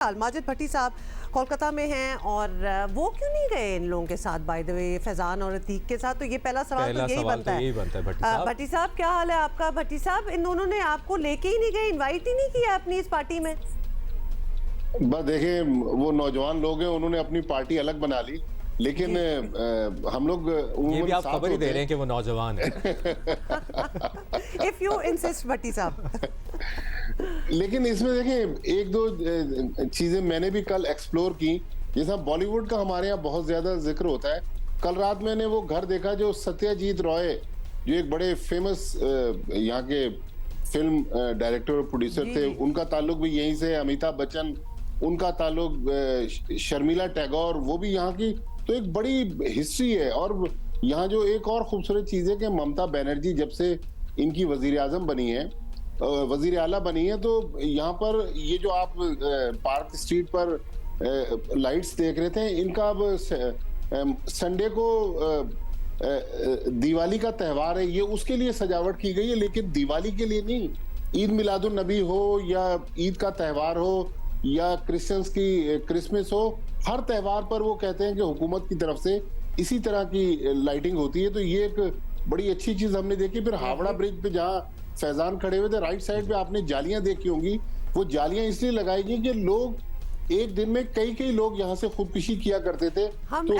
माजिद भट्टी साहब कोलकाता में हैं और वो क्यों नहीं गए इन लोगों के साथ, बाय द वे फैजान और अतीक के साथ? तो ये पहला सवाल तो यही बनता है भट्टी साहब। क्या हाल है आपका भट्टी साहब? इन दोनों ने आपको लेके ही नहीं गए, इनवाइट ही नहीं किया अपनी इस पार्टी में? बस देखिए, वो नौजवान लोग हैं, उन्होंने अपनी पार्टी अलग बना ली, लेकिन हम लोग ये भी आप खबर ही दे रहे हैं कि वो नौजवान है। इफ यू इंसिस्ट भट्टी साहब। लेकिन इसमें देखिए एक दो चीजें मैंने भी कल एक्सप्लोर की। जैसा बॉलीवुड का हमारे यहाँ बहुत ज्यादा जिक्र होता है, कल रात मैंने वो घर देखा जो सत्यजीत रॉय, जो एक बड़े फेमस यहाँ के फिल्म डायरेक्टर और प्रोड्यूसर थे, उनका ताल्लुक भी यहीं से। अमिताभ बच्चन, उनका ताल्लुक, शर्मिला टैगोर, वो भी यहाँ की। तो एक बड़ी हिस्ट्री है। और यहाँ जो एक और खूबसूरत चीज है कि ममता बनर्जी जब से इनकी वजीर आजम बनी है, वजीर आला बनी है, तो यहाँ पर ये जो आप पार्क स्ट्रीट पर लाइट्स देख रहे थे, इनका अब संडे को दिवाली का त्यौहार है, ये उसके लिए सजावट की गई है, लेकिन दिवाली के लिए नहीं। ईद मिलादुन नबी हो या ईद का त्यौहार हो या क्रिश्चियंस की क्रिसमस हो, हर त्यौहार पर वो कहते हैं कि हुकूमत की तरफ से इसी तरह की लाइटिंग होती है। तो ये एक बड़ी अच्छी चीज हमने देखी। फिर हावड़ा ब्रिज पे जहाँ फैजान खड़े हुए थे, राइट साइड पे आपने जालियां देखी होंगी। वो जालियां इसलिए लगाई गई कि लोग एक दिन में कई लोग यहाँ से खुदकुशी किया करते थे। हम तो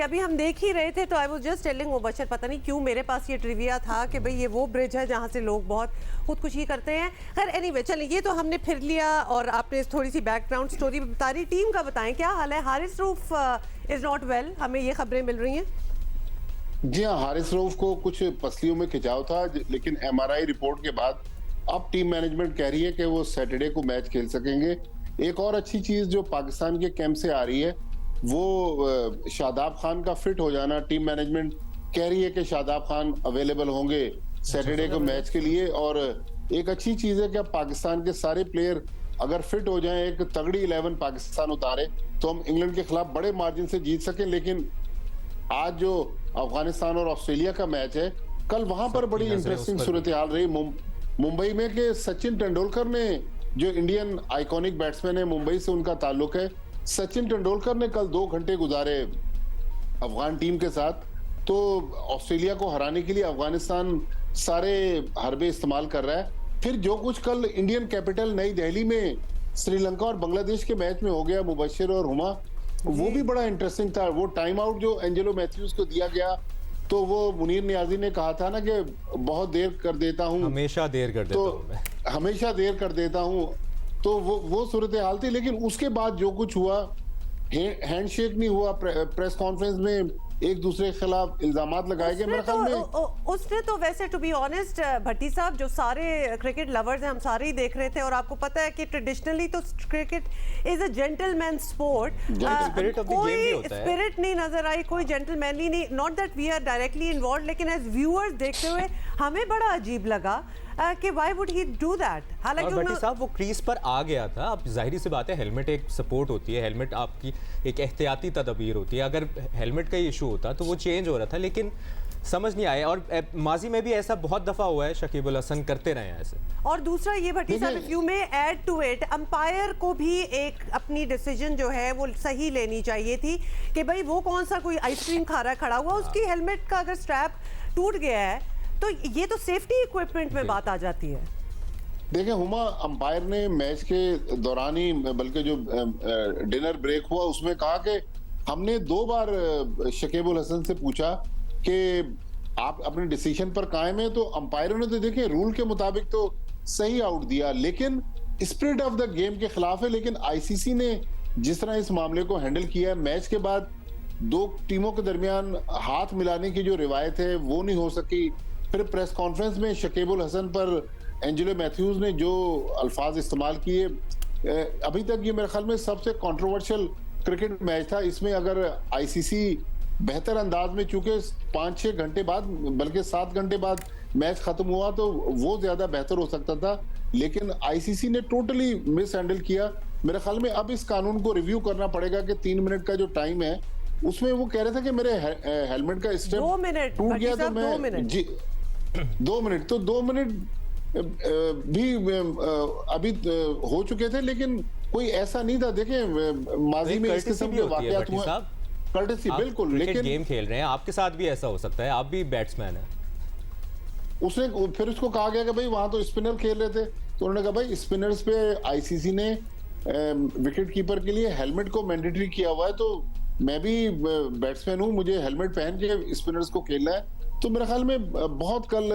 अभी हम देख ही रहे थे, तो I was just telling Mubashar, पता नहीं क्यों मेरे पास ये ट्रिविया था कि भाई ये वो ब्रिज है जहाँ से लोग बहुत खुदकुशी करते हैं। खैर एनीवे, चलिए ये तो हमने फिर लिया और आपने थोड़ी सी बैकग्राउंड स्टोरी बता रही। टीम का बताएं, क्या हाल है? Haris Rauf is not well, हमें ये खबरें मिल रही हैं। जी हाँ, हारिस रऊफ को कुछ पसलियों में खिंचाव था, लेकिन एमआरआई रिपोर्ट के बाद अब टीम मैनेजमेंट कह रही है कि वो सैटरडे को मैच खेल सकेंगे। एक और अच्छी चीज जो पाकिस्तान के कैंप से आ रही है, वो शादाब खान का फिट हो जाना। टीम मैनेजमेंट कह रही है कि शादाब खान अवेलेबल होंगे सैटरडे को मैच के लिए। और एक अच्छी चीज है कि अब पाकिस्तान के सारे प्लेयर अगर फिट हो जाएं, एक तगड़ी 11 पाकिस्तान उतारे, तो हम इंग्लैंड के खिलाफ बड़े मार्जिन से जीत सकें। लेकिन आज जो अफगानिस्तान और ऑस्ट्रेलिया का मैच है, कल वहां पर बड़ी इंटरेस्टिंग सूरत हाल रही मुंबई में कि सचिन तेंदुलकर ने, जो इंडियन आइकॉनिक बैट्समैन है, मुंबई से उनका ताल्लुक है, सचिन तेंदुलकर ने कल 2 घंटे गुजारे अफगान टीम के साथ। तो ऑस्ट्रेलिया को हराने के लिए अफगानिस्तान सारे हरबे इस्तेमाल कर रहा है। फिर जो कुछ कल इंडियन कैपिटल नई दिल्ली में श्रीलंका और बांग्लादेश के मैच में हो गया, मुबशिर और हुमा, वो भी बड़ा इंटरेस्टिंग था। वो टाइम आउट जो एंजेलो मैथ्यूज को दिया गया, तो वो मुनीर नियाजी ने कहा था ना कि बहुत देर कर देता हूँ, हमेशा देर कर देता हूँ मैं, हमेशा देर कर देता हूँ। तो वो सूरत हाल थी। लेकिन उसके बाद जो कुछ हुआ, हैंडशेक नहीं हुआ, प्रेस कॉन्फ्रेंस में एक दूसरे के खिलाफ इल्जामात लगाए गए। मेरे ख्याल में उसने तो वैसे, टू बी ऑनेस्ट भट्टी साहब, जो सारे क्रिकेट लवर्स हैं, हम सारे ही देख रहे थे, और आपको पता है कि ट्रेडिशनली तो cricket is a gentleman sport. कोई स्पिरिट नहीं नजर आई, कोई जेंटलमैनली नहीं। Not that we are directly involve, लेकिन एज व्यूअर्स देखते हुए हमें बड़ा अजीब लगा कि why would he do that. हालांकि भट्टी साहब वो क्रीज पर आ गया था। अब जाहिर सी बात है, हेलमेट एक सपोर्ट होती है, हेलमेट आपकी एक एहतियाती तदबीर होती है। अगर हेलमेट का इशू होता तो वो चेंज हो रहा था, लेकिन समझ नहीं आया। और माजी में भी ऐसा बहुत दफा हुआ है, शकीब उल हसन करते रहे हैं ऐसे। और दूसरा ये भट्टी साहब, if you may add to it, umpire को भी एक अपनी डिसीजन जो है वो सही लेनी चाहिए थी कि भाई वो कौन सा कोई आइसक्रीम खा रहा है खड़ा हुआ, उसकी हेलमेट का अगर स्ट्रैप टूट गया है तो ये तो सेफ्टी इक्विपमेंट में बात आ जाती है। देखिए हुमा, अंपायर ने मैच के दौरान ही, बल्कि जो डिनर ब्रेक हुआ उसमें कहा कि हमने 2 बार शकीब उल हसन से पूछा कि आप अपने डिसीजन पर कायम है, तो अंपायरों ने तो देखिए रूल के मुताबिक तो सही आउट दिया, लेकिन स्पिरिट ऑफ द गेम के खिलाफ है। लेकिन आईसीसी ने जिस तरह इस मामले को हैंडल किया, मैच के बाद 2 टीमों के दरमियान हाथ मिलाने की जो रिवायत है वो नहीं हो सकी। फिर प्रेस कॉन्फ्रेंस में शकीब उल हसन पर एंजेलो मैथ्यूज ने जो अल्फाज इस्तेमाल किए, अभी तक ये मेरे ख्याल में सबसे कंट्रोवर्शियल क्रिकेट मैच था। इसमें अगर आईसीसी बेहतर अंदाज में, चूंकि 5-6 घंटे बाद, बल्कि 7 घंटे बाद मैच खत्म हुआ, तो वो ज्यादा बेहतर हो सकता था। लेकिन आईसीसी ने टोटली मिस हैंडल किया। मेरे ख्याल में अब इस कानून को रिव्यू करना पड़ेगा कि 3 मिनट का जो टाइम है, उसमें वो कह रहे थे कि मेरे हेलमेट का स्टेप टूट गया, तो मैं जी 2 मिनट, तो 2 मिनट भी अभी हो चुके थे, लेकिन कोई ऐसा नहीं था। देखें माजी में इस किस्म के वाकयात हुए, कर्टेसी बिल्कुल, लेकिन गेम खेल रहे हैं, आपके साथ भी ऐसा हो सकता है, आप भी बैट्समैन हैं। उसने फिर उसको कहा गया कि भाई वहां तो स्पिनर खेल रहे थे, तो उन्होंने कहा भाई स्पिनर्स पे आईसीसी ने विकेट कीपर के लिए हेलमेट को मैंडेटरी किया हुआ है, तो मैं भी बैट्समैन हूं, मुझे हेलमेट पहन के स्पिनर्स को खेलना है। तो मेरे ख्याल में बहुत कल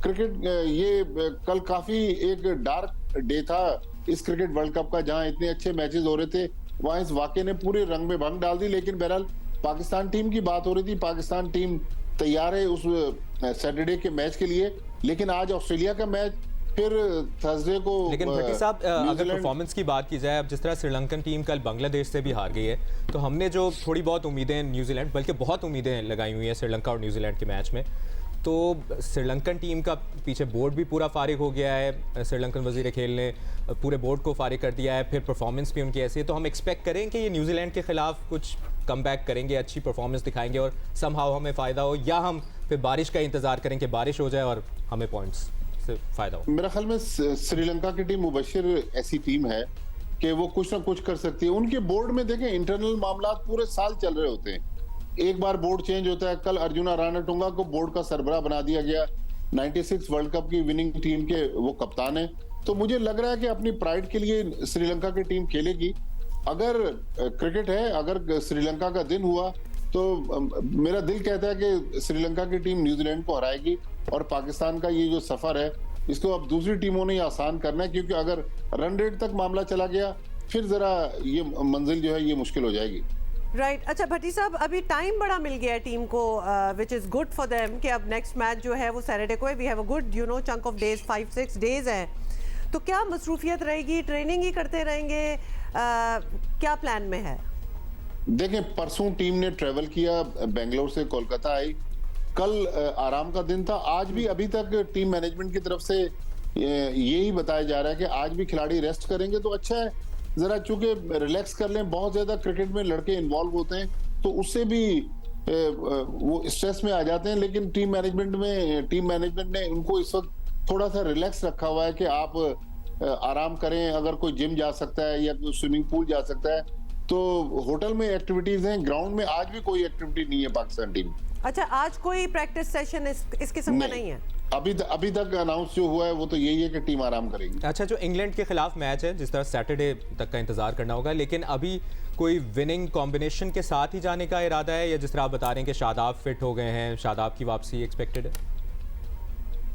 क्रिकेट ये कल काफी एक डार्क डे था इस क्रिकेट वर्ल्ड कप का, जहां इतने अच्छे मैचेस हो रहे थे, वहां इस वाकये ने पूरे रंग में भंग डाल दी। लेकिन बहरहाल पाकिस्तान टीम की बात हो रही थी, पाकिस्तान टीम तैयार है उस सैटरडे के मैच के लिए, लेकिन आज ऑस्ट्रेलिया का मैच, फिर थर्सडे को। लेकिन भट्टी साहब, अगर परफॉर्मेंस की बात की जाए, अब जिस तरह श्रीलंकन टीम कल बांग्लादेश से भी हार गई है, तो हमने जो थोड़ी बहुत उम्मीदें न्यूजीलैंड, बल्कि बहुत उम्मीदें लगाई हुई हैं श्रीलंका और न्यूजीलैंड के मैच में, तो श्रीलंकन टीम का पीछे बोर्ड भी पूरा फारिग हो गया है। श्रीलंकन वजीर खेल ने पूरे बोर्ड को फारिग कर दिया है, फिर परफॉर्मेंस भी उनकी ऐसी है, तो हम एक्सपेक्ट करें कि ये न्यूजीलैंड के खिलाफ कुछ कम बैक करेंगे, अच्छी परफॉर्मेंस दिखाएंगे और समहाउ हमें फ़ायदा हो, या हम फिर बारिश का इंतज़ार करें कि बारिश हो जाए और हमें पॉइंट्स से फ़ायदा हो। मेरा ख्याल में श्रीलंका की टीम मुबशिर ऐसी टीम है कि वो कुछ ना कुछ कर सकती है। उनके बोर्ड में देखें इंटरनल मामला पूरे साल चल रहे होते हैं, एक बार बोर्ड चेंज होता है। कल अर्जुना राणाटुंगा को बोर्ड का सरबराह बना दिया गया, 96 वर्ल्ड कप की विनिंग टीम के वो कप्तान है। तो मुझे लग रहा है कि अपनी प्राइड के लिए श्रीलंका की टीम खेलेगी। अगर क्रिकेट है, अगर श्रीलंका का दिन हुआ, तो मेरा दिल कहता है कि श्रीलंका की टीम न्यूजीलैंड को हराएगी और पाकिस्तान का ये जो सफर है इसको अब दूसरी टीमों ने आसान करना है, क्योंकि अगर रन रेट तक मामला चला गया फिर जरा ये मंजिल जो है ये मुश्किल हो जाएगी। राइट अच्छा भट्टी साहब, अभी टाइम बड़ा मिल गया है टीम को, which is good for them, कि अब नेक्स्ट मैच जो है वो सैटरडे को है। We have a good chunk of days, 5-6 days है, तो क्या मसरूफियत रहेगी, ट्रेनिंग ही करते रहेंगे, क्या प्लान में है? देखें परसों टीम ने ट्रेवल किया, बेंगलोर से कोलकाता आई, कल आराम का दिन था। आज भी अभी तक टीम मैनेजमेंट की तरफ से यही बताया जा रहा है कि आज भी खिलाड़ी रेस्ट करेंगे तो अच्छा है, जरा चूंकि रिलैक्स कर लें। बहुत ज्यादा क्रिकेट में लड़के इन्वॉल्व होते हैं तो उससे भी वो स्ट्रेस में आ जाते हैं, लेकिन टीम मैनेजमेंट ने उनको इस वक्त थोड़ा सा रिलैक्स रखा हुआ है कि आप आराम करें। अगर कोई जिम जा सकता है या कोई स्विमिंग पूल जा सकता है तो होटल में एक्टिविटीज हैं, ग्राउंड में आज भी कोई एक्टिविटी नहीं है पाकिस्तान टीम। अच्छा, आज कोई प्रैक्टिस सेशन इस किस्म का नहीं है? अभी तक अनाउंस जो हुआ है वो तो यही है कि टीम आराम करेगी। अच्छा, जो इंग्लैंड के खिलाफ मैच है, जिस तरह सैटरडे तक का इंतजार करना होगा, लेकिन अभी कोई विनिंग कॉम्बिनेशन के साथ ही जाने का इरादा है, या जिस तरह आप बता रहे हैं कि शादाब फिट हो गए हैं, शादाब की वापसी एक्सपेक्टेड है?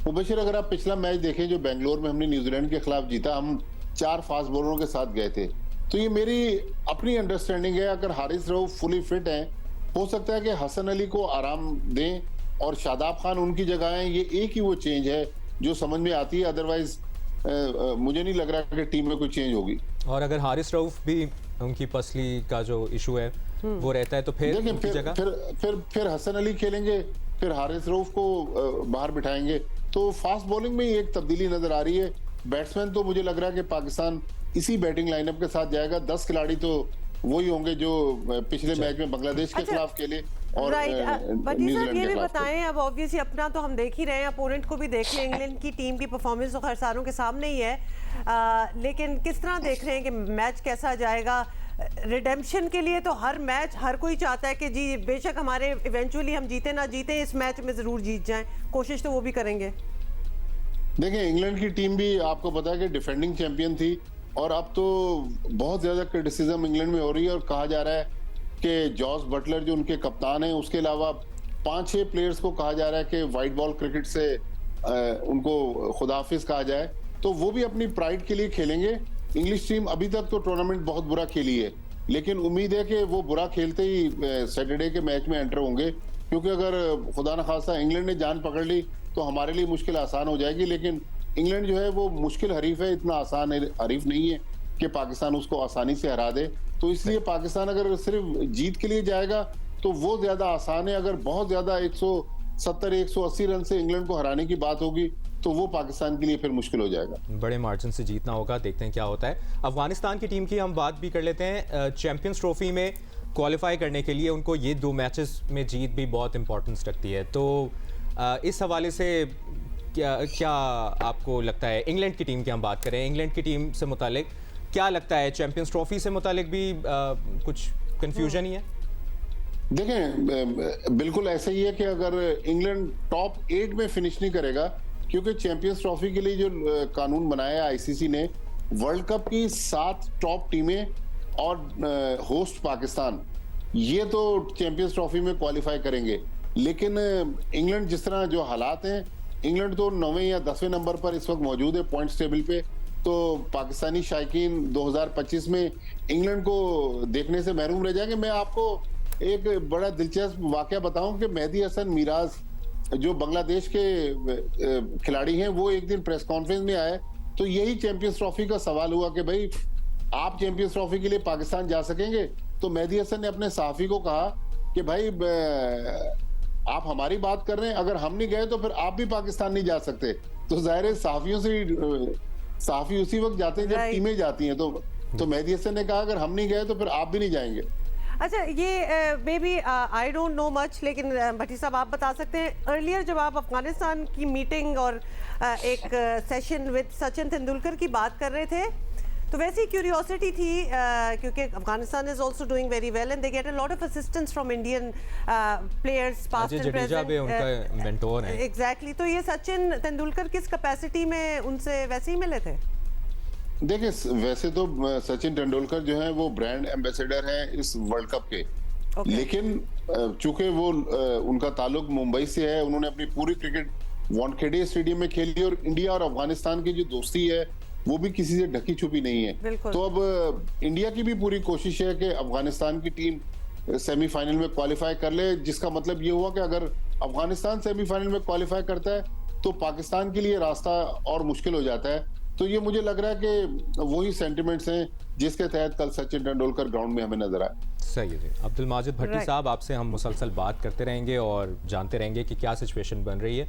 मुबशिर, अगर आप पिछला मैच देखें जो बेंगलोर में हमने न्यूजीलैंड के खिलाफ जीता, हम 4 फास्ट बॉलरों के साथ गए थे, तो ये मेरी अपनी अंडरस्टैंडिंग है, अगर हारिस रऊफ फुली फिट हैं, हो सकता है कि हसन अली को आराम दें और शादाब खान उनकी जगह है। ये एक ही वो चेंज है जो समझ में आती है, अदरवाइज मुझे नहीं लग रहा कि टीम में कोई चेंज होगी। और अगर हारिस रऊफ भी उनकी पसली का जो इशू है वो रहता है तो फिर हसन अली खेलेंगे, फिर हारिस रऊफ को बाहर बिठाएंगे, तो फास्ट बॉलिंग में एक तब्दीली नजर आ रही है। बैट्समैन तो मुझे लग रहा है कि पाकिस्तान इसी बैटिंग लाइनअप के साथ जाएगा। 10 खिलाड़ी तो वही होंगे जो पिछले मैच में बांग्लादेश के खिलाफ खेले और न्यूजीलैंड ये भी बताएं, अब ऑब्वियसली अपना तो हम देख ही रहे हैं, अपोनेंट को भी देख लें। इंग्लैंड की टीम की परफॉर्मेंस तो खैर सारों के सामने ही है, लेकिन किस तरह देख रहे हैं कि मैच कैसा जाएगा? रिडेम्पशन के लिए तो हर मैच हर कोई चाहता है कि जी बेशक हमारे इवेंचुअली हम जीते ना जीते, इस मैच में जरूर जीत जाएं, कोशिश तो वो भी करेंगे। देखिए इंग्लैंड की टीम भी आपको पता है कि डिफेंडिंग चैंपियन थी, और अब तो बहुत ज्यादा क्रिटिसिज्म इंग्लैंड में हो रही है और कहा जा रहा है कि जॉस बटलर जो उनके कप्तान हैं, उसके अलावा 5-6 प्लेयर्स को कहा जा रहा है कि वाइट बॉल क्रिकेट से उनको खुदाफिज कहा जाए, तो वो भी अपनी प्राइड के लिए खेलेंगे। इंग्लिश टीम अभी तक तो टूर्नामेंट बहुत बुरा खेली है, लेकिन उम्मीद है कि वो बुरा खेलते ही सैटरडे के मैच में एंटर होंगे, क्योंकि अगर खुदा न खास्ता इंग्लैंड ने जान पकड़ ली तो हमारे लिए मुश्किल आसान हो जाएगी। लेकिन इंग्लैंड जो है वो मुश्किल हरीफ है, इतना आसान हरीफ नहीं है कि पाकिस्तान उसको आसानी से हरा दे। तो इसलिए पाकिस्तान अगर सिर्फ जीत के लिए जाएगा तो वो ज्यादा आसान है। अगर बहुत ज्यादा 170-180 रन से इंग्लैंड को हराने की बात होगी तो वो पाकिस्तान के लिए फिर मुश्किल हो जाएगा। बड़े मार्जिन से जीतना होगा, देखते हैं क्या होता है। अफगानिस्तान की टीम की हम बात भी कर लेते हैं। चैंपियंस ट्रॉफी में क्वालिफाई करने के लिए उनको ये 2 मैचेस में जीत भी बहुत इंपॉर्टेंस रखती है, तो इस हवाले से क्या आपको लगता है, इंग्लैंड की टीम की हम बात करें, इंग्लैंड की टीम से मुतालिक क्या लगता है, चैंपियंस ट्रॉफी से मुतालिक भी कुछ कंफ्यूजन ही है? देखें, बिल्कुल ऐसा ही है कि अगर इंग्लैंड टॉप 8 में फिनिश नहीं करेगा, क्योंकि चैंपियंस ट्रॉफी के लिए जो कानून बनाया है आईसीसी ने, वर्ल्ड कप की 7 टॉप टीमें और होस्ट पाकिस्तान, ये तो चैंपियंस ट्रॉफी में क्वालिफाई करेंगे। लेकिन इंग्लैंड जिस तरह जो हालात हैं, इंग्लैंड तो 9वें या 10वें नंबर पर इस वक्त मौजूद है पॉइंट्स टेबल पे। तो पाकिस्तानी शायकीन 2025 में इंग्लैंड को देखने से महरूम रह जाएंगे। मैं आपको एक बड़ा दिलचस्प वाकया बताऊं कि मेहदी हसन मिराज जो बांग्लादेश के खिलाड़ी हैं, वो एक दिन प्रेस कॉन्फ्रेंस में आए तो यही चैंपियंस ट्रॉफी का सवाल हुआ कि भाई आप चैंपियंस ट्रॉफी के लिए पाकिस्तान जा सकेंगे? तो मेहदी हसन ने अपने सहाफी को कहा कि भाई आप हमारी बात कर रहे हैं, अगर हम नहीं गए तो फिर आप भी पाकिस्तान नहीं जा सकते। तो जाहिर है सहाफियों से सहाफी उसी वक्त जाते हैं जब टीमें जाती हैं। तो मेहदी हसन ने कहा अगर हम नहीं गए तो फिर आप भी नहीं जाएंगे। अच्छा, ये may be I don't know much, लेकिन भट्टी साहब आप बता सकते हैं, अर्लियर जब आप अफगानिस्तान की मीटिंग और एक सेशन विद सचिन तेंदुलकर की बात कर रहे थे, तो वैसी क्यूरियोसिटी थी क्योंकि Afghanistan is also doing very well and they get a lot of assistance from Indian players past and present. उनका मेंटोर है। एग्जैक्टली। तो ये सचिन तेंदुलकर किस कैपेसिटी में उनसे वैसे ही मिले थे? देखिए, वैसे तो सचिन तेंदुलकर जो है वो ब्रांड एम्बेसडर हैं इस वर्ल्ड कप के। लेकिन चूंकि वो उनका ताल्लुक मुंबई से है, उन्होंने अपनी पूरी क्रिकेट वानखेड़े स्टेडियम में खेली और इंडिया और अफगानिस्तान की जो दोस्ती है वो भी किसी से ढकी छुपी नहीं है। तो अब इंडिया की भी पूरी कोशिश है कि अफगानिस्तान की टीम सेमीफाइनल में क्वालिफाई कर ले, जिसका मतलब ये हुआ कि अगर अफगानिस्तान सेमीफाइनल में क्वालिफाई करता है तो पाकिस्तान के लिए रास्ता और मुश्किल हो जाता है। तो ये मुझे लग रहा है कि वही सेंटिमेंट्स हैं जिसके तहत कल सचिन तेंदुलकर ग्राउंड में हमें नजर आए। सही है। अब्दुल माजिद भट्टी साहब, आपसे हम मुसलसल बात करते रहेंगे और जानते रहेंगे कि क्या सिचुएशन बन रही है।